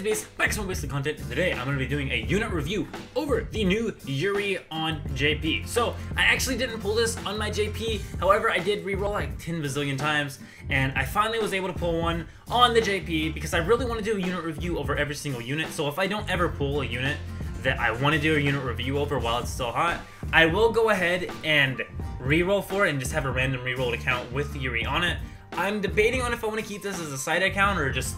Beast, back to some basic content. Today I'm going to be doing a unit review over the new Urie on JP. So I actually didn't pull this on my JP, however I did reroll like 10 bazillion times, and I finally was able to pull one on the JP because I really want to do a unit review over every single unit. So if I don't ever pull a unit that I want to do a unit review over while it's still hot, I will go ahead and reroll for it and just have a random rerolled account with Urie on it. I'm debating on if I want to keep this as a side account or just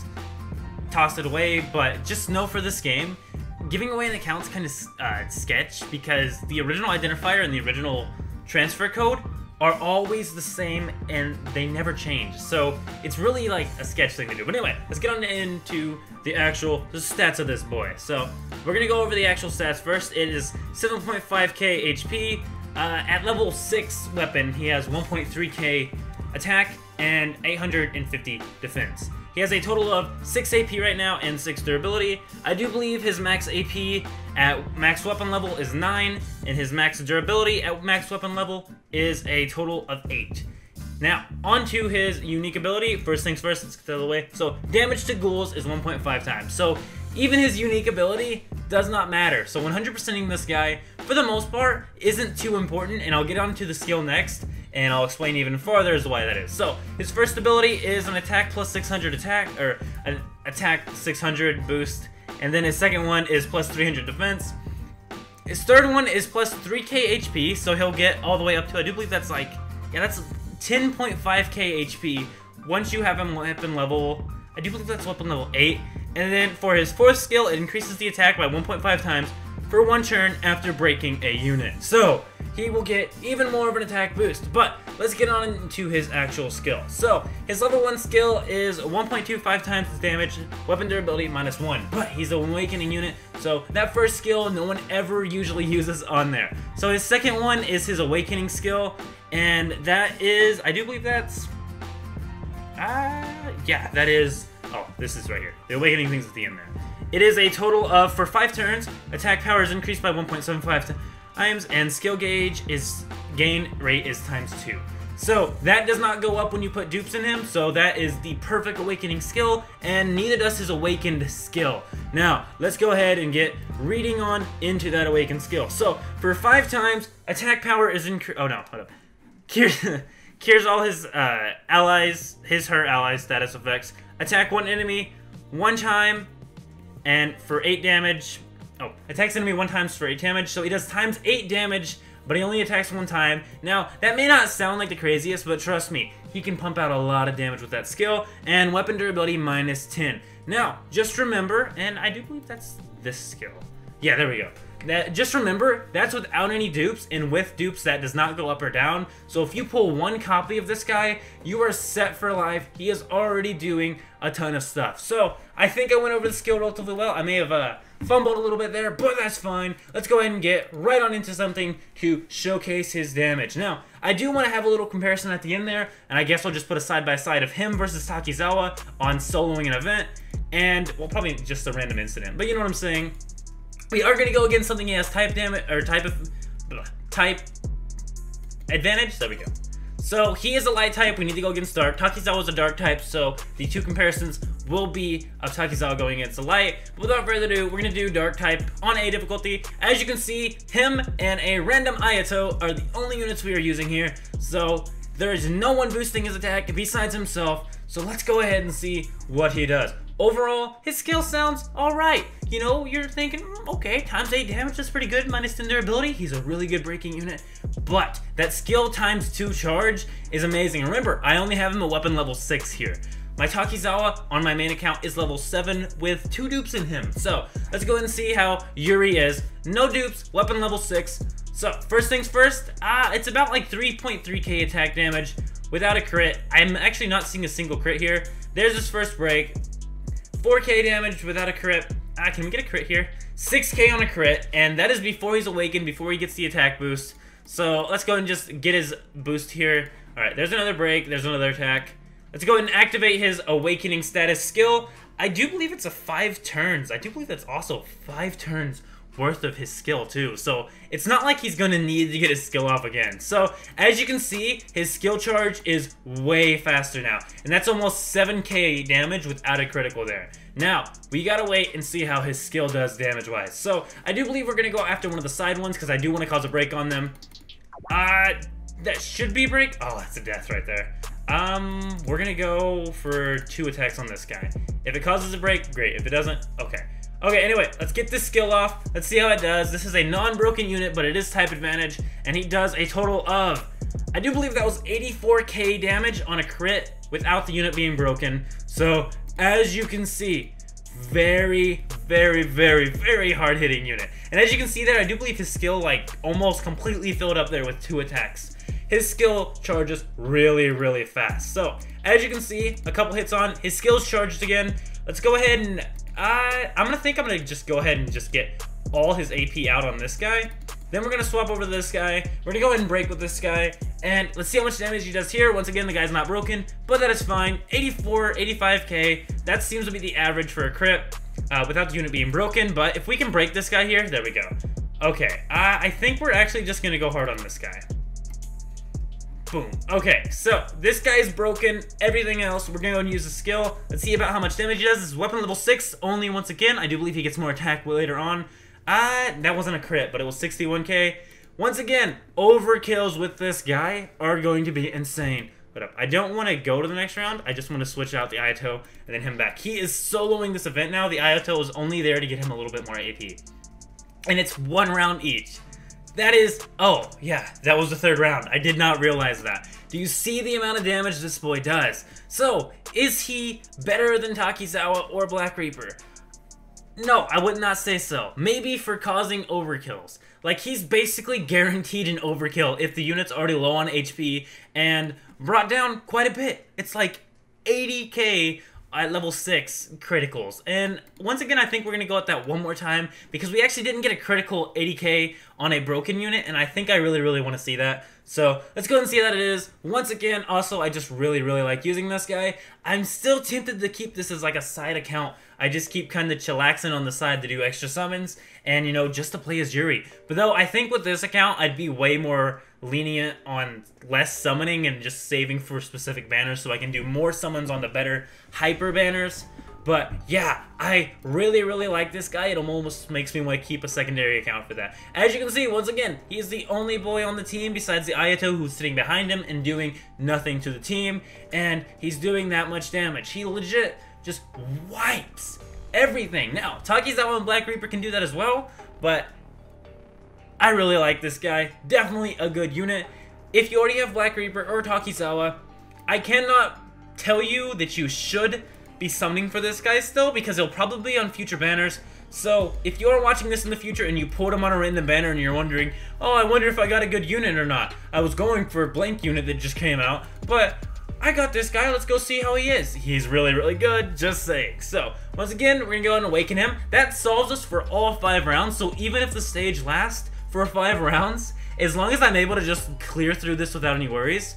toss it away, but just know for this game, giving away an account's kind of sketch because the original identifier and the original transfer code are always the same and they never change. So it's really like a sketch thing to do. But anyway, let's get on into the actual stats of this boy. So we're gonna go over the actual stats first. It is 7.5k HP. At level 6 weapon, he has 1.3k attack and 850 defense. He has a total of 6 AP right now and 6 durability. I do believe his max AP at max weapon level is 9, and his max durability at max weapon level is a total of 8. Now, on to his unique ability. First things first, let's get that out of the way. So, damage to ghouls is 1.5 times. So, even his unique ability does not matter. So, 100%ing this guy, for the most part, isn't too important, and I'll get on to the skill next, and I'll explain even further as to why that is. So, his first ability is an attack plus 600 attack, or an attack 600 boost, and then his second one is plus 300 defense. His third one is plus 3k HP, so he'll get all the way up to, I do believe that's like, yeah, that's 10.5k HP once you have him weapon level, I do believe that's weapon level 8. And then for his fourth skill, it increases the attack by 1.5 times for one turn after breaking a unit. So, he will get even more of an attack boost. But let's get on into his actual skill. So, his level 1 skill is 1.25 times his damage, weapon durability -1. But he's an awakening unit, so that first skill no one ever usually uses on there. So his second one is his awakening skill, and that is, I do believe that's, yeah, that is, oh, this is right here. The awakening thing's at the end there. It is a total of, for 5 turns, attack power is increased by 1.75 times, and skill gauge is, gain rate is ×2. So, that does not go up when you put dupes in him, so that is the perfect awakening skill, and neither does his awakened skill. Now, let's go ahead and get reading on into that awakened skill. So, for 5 times, attack power is increased, oh no, hold up. Cures all his allies, her allies status effects, attack one enemy 1 time, and for 8 damage, oh, attacks enemy 1 time for 8 damage, so he does ×8 damage, but he only attacks 1 time. Now, that may not sound like the craziest, but trust me, he can pump out a lot of damage with that skill, and weapon durability -10. Now, just remember, and I do believe that's this skill. Yeah, there we go. Just remember, that's without any dupes, and with dupes that does not go up or down. So if you pull 1 copy of this guy, you are set for life. He is already doing a ton of stuff. So I think I went over the skill relatively well. I may have fumbled a little bit there, but that's fine. Let's go ahead and get right on into something to showcase his damage. Now, I do want to have a little comparison at the end there, and I guess I'll just put a side-by-side of him versus Takizawa on soloing an event, and, well, probably just a random incident, but you know what I'm saying. We are going to go against something he has type damage, or type advantage. There we go. So he is a light type. We need to go against dark. Takizawa is a dark type, so the 2 comparisons will be of Takizawa going against a light. But without further ado, we're going to do dark type on A difficulty. As you can see, him and a random Ayato are the only units we are using here. So there is no one boosting his attack besides himself. So let's go ahead and see what he does. Overall, his skill sounds alright. You know, you're thinking, okay, ×8 damage, that's pretty good, -10 durability. He's a really good breaking unit. But that skill ×2 charge is amazing. Remember, I only have him at weapon level 6 here. My Takizawa on my main account is level 7 with 2 dupes in him. So, let's go ahead and see how Urie is. No dupes, weapon level 6. So, first things first, it's about like 3.3k attack damage without a crit. I'm actually not seeing a single crit here. There's his first break. 4k damage without a crit. Can we get a crit here? 6k on a crit, and that is before he's awakened, before he gets the attack boost. So let's go ahead and just get his boost here. Alright, there's another break, there's another attack. Let's go ahead and activate his awakening status skill. I do believe it's a 5 turns. I do believe that's also 5 turns worth of his skill too, so it's not like he's gonna need to get his skill off again. So as you can see, his skill charge is way faster now, and that's almost 7k damage without a critical there. Now we gotta wait and see how his skill does damage wise. So I do believe we're gonna go after one of the side ones because I do want to cause a break on them. That should be a break. Oh, that's a death right there. We're gonna go for 2 attacks on this guy. If it causes a break, great. If it doesn't, okay. Okay, anyway, let's get this skill off. Let's see how it does. This is a non-broken unit, but it is type advantage, and he does a total of, I do believe that was 84k damage on a crit without the unit being broken. So, as you can see, very, very, very, very hard-hitting unit. And as you can see there, I do believe his skill, like, almost completely filled up there with 2 attacks. His skill charges really, really fast. So, as you can see, a couple hits on, his skill's charged again. Let's go ahead and, I'm gonna just go ahead and just get all his AP out on this guy. Then we're gonna swap over to this guy. We're gonna go ahead and break with this guy. And let's see how much damage he does here. Once again, the guy's not broken, but that is fine. 84, 85k. That seems to be the average for a crit without the unit being broken. But if we can break this guy here, there we go. Okay, I think we're actually just gonna go hard on this guy. Boom. Okay, so this guy's broken. Everything else, we're gonna go and use the skill. Let's see about how much damage he does. This is weapon level 6 only once again. I do believe he gets more attack later on. That wasn't a crit, but it was 61k. Once again, overkills with this guy are going to be insane. But I don't want to go to the next round. I just want to switch out the Ayato and then him back. He is soloing this event now. The Ayato is only there to get him a little bit more AP. And it's 1 round each. That is, oh, yeah, that was the 3rd round. I did not realize that. Do you see the amount of damage this boy does? So, is he better than Takizawa or Black Reaper? No, I would not say so. Maybe for causing overkills. Like, he's basically guaranteed an overkill if the unit's already low on HP and brought down quite a bit. It's like 80k at level 6 criticals. And once again, I think we're gonna go at that one more time because we actually didn't get a critical 80k on a broken unit, and I think I really, really want to see that. So let's go ahead and see that it is. Once again, also, I just really, really like using this guy. I'm still tempted to keep this as like a side account. I just keep kind of chillaxing on the side to do extra summons and, you know, just to play as Yuri. But though, I think with this account, I'd be way more lenient on less summoning and just saving for specific banners so I can do more summons on the better hyper banners. But yeah, I really, really like this guy. It almost makes me want to keep a secondary account for that. As you can see, once again, he's the only boy on the team besides the Ayato who's sitting behind him and doing nothing to the team. And he's doing that much damage. He legit just wipes everything. Now, Takizawa and Black Reaper can do that as well, but I really like this guy. Definitely a good unit. If you already have Black Reaper or Takizawa, I cannot tell you that you should be summoning for this guy still because he'll probably be on future banners. So if you are watching this in the future and you pulled him on a random banner and you're wondering, oh, I wonder if I got a good unit or not. I was going for a blank unit that just came out, but I got this guy. Let's go see how he is. He's really, really good, just saying. So once again, we're gonna go and awaken him. That solves us for all 5 rounds. So even if the stage lasts for 5 rounds, as long as I'm able to just clear through this without any worries.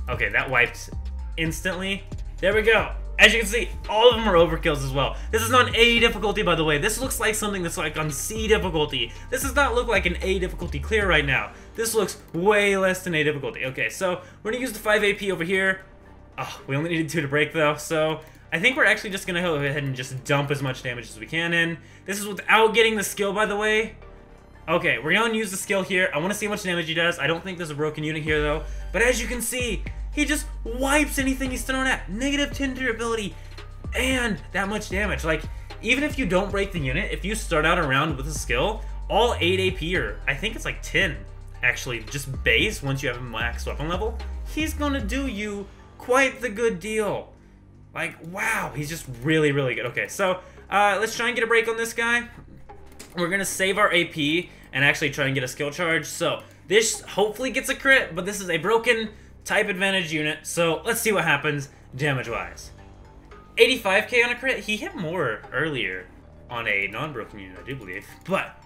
Okay, that wiped instantly. There we go. As you can see, all of them are overkills as well. This is on A difficulty, by the way. This looks like something that's like on C difficulty. This does not look like an A difficulty clear right now. This looks way less than A difficulty. Okay, so we're gonna use the 5 AP over here. Oh, we only needed 2 to break though, so I think we're actually just gonna go ahead and just dump as much damage as we can in. This is without getting the skill, by the way. Okay, we're gonna use the skill here. I wanna see how much damage he does. I don't think there's a broken unit here though, but as you can see, he just wipes anything he's thrown at. -10 durability and that much damage. Like, even if you don't break the unit, if you start out a round with a skill, all 8 AP, or I think it's like 10, actually, just base once you have a max weapon level, he's gonna do you quite the good deal. Like, wow, he's just really, really good. Okay, so let's try and get a break on this guy. We're gonna save our AP and actually try and get a skill charge. So this hopefully gets a crit, but this is a broken type advantage unit, so let's see what happens damage-wise. 85k on a crit. He hit more earlier on a non-broken unit, I do believe. But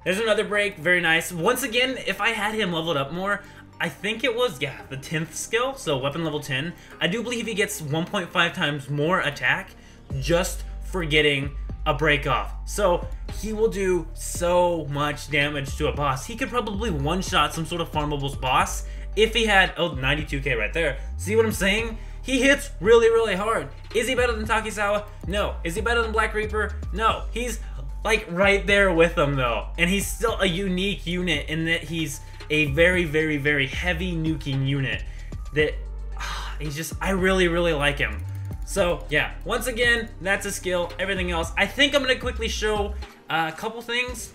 there's another break. Very nice. Once again, if I had him leveled up more, I think it was, yeah, the 10th skill, so weapon level 10. I do believe he gets 1.5 times more attack just for getting a break off. So he will do so much damage to a boss. He could probably one-shot some sort of farmable boss if he had, oh, 92k right there. See what I'm saying? He hits really, really hard. Is he better than Takisawa? No. Is he better than Black Reaper? No. He's like right there with them though. And he's still a unique unit in that he's a very, very, very heavy nuking unit that he's just, I really, really like him. So yeah, once again, that's a skill. Everything else, I think I'm gonna quickly show a couple things.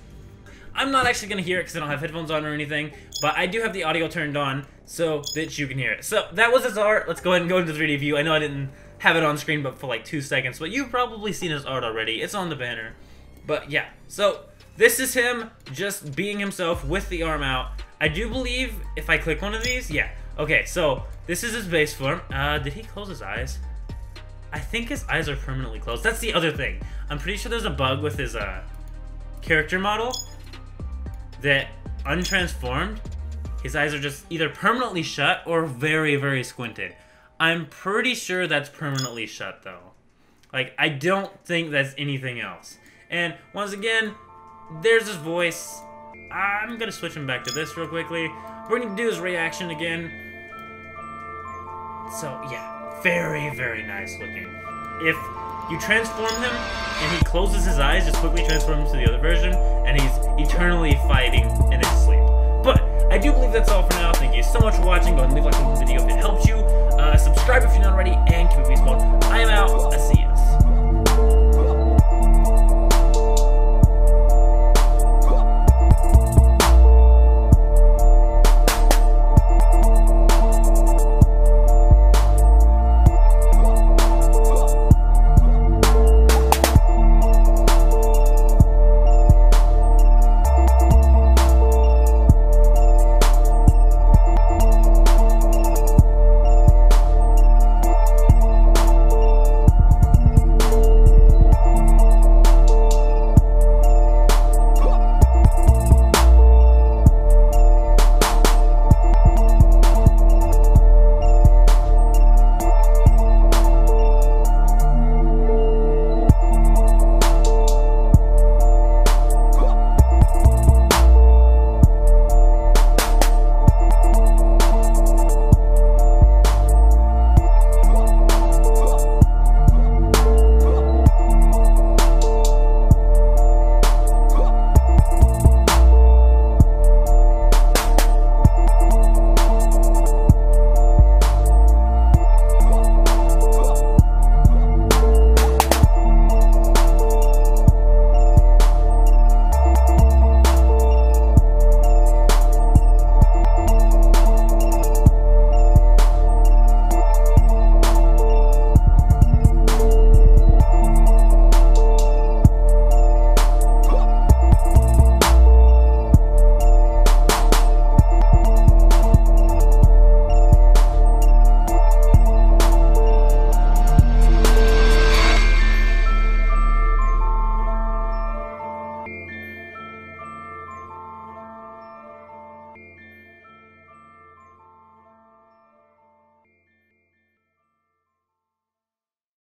I'm not actually gonna hear it because I don't have headphones on or anything, but I do have the audio turned on so that you can hear it. So that was his art. Let's go ahead and go into the 3D view. I know I didn't have it on screen but for like 2 seconds, but you've probably seen his art already. It's on the banner. But yeah, so this is him just being himself with the arm out. I do believe if I click one of these, yeah. Okay, so this is his base form. Did he close his eyes? I think his eyes are permanently closed. That's the other thing. I'm pretty sure there's a bug with his character model that untransformed, his eyes are just either permanently shut or very, very squinted. I'm pretty sure that's permanently shut though. Like, I don't think that's anything else. And once again, there's his voice. I'm gonna switch him back to this real quickly. We're gonna do his reaction again. So yeah, very, very nice looking. If you transform him and he closes his eyes, just quickly transform him to the other version, and he's eternally fighting in his sleep. But I do believe that's all for now. Thank you so much for watching. Go ahead and leave a like on the video if it helped you. Subscribe if you're not already, and keep it beast mode. I am out. I'll see you.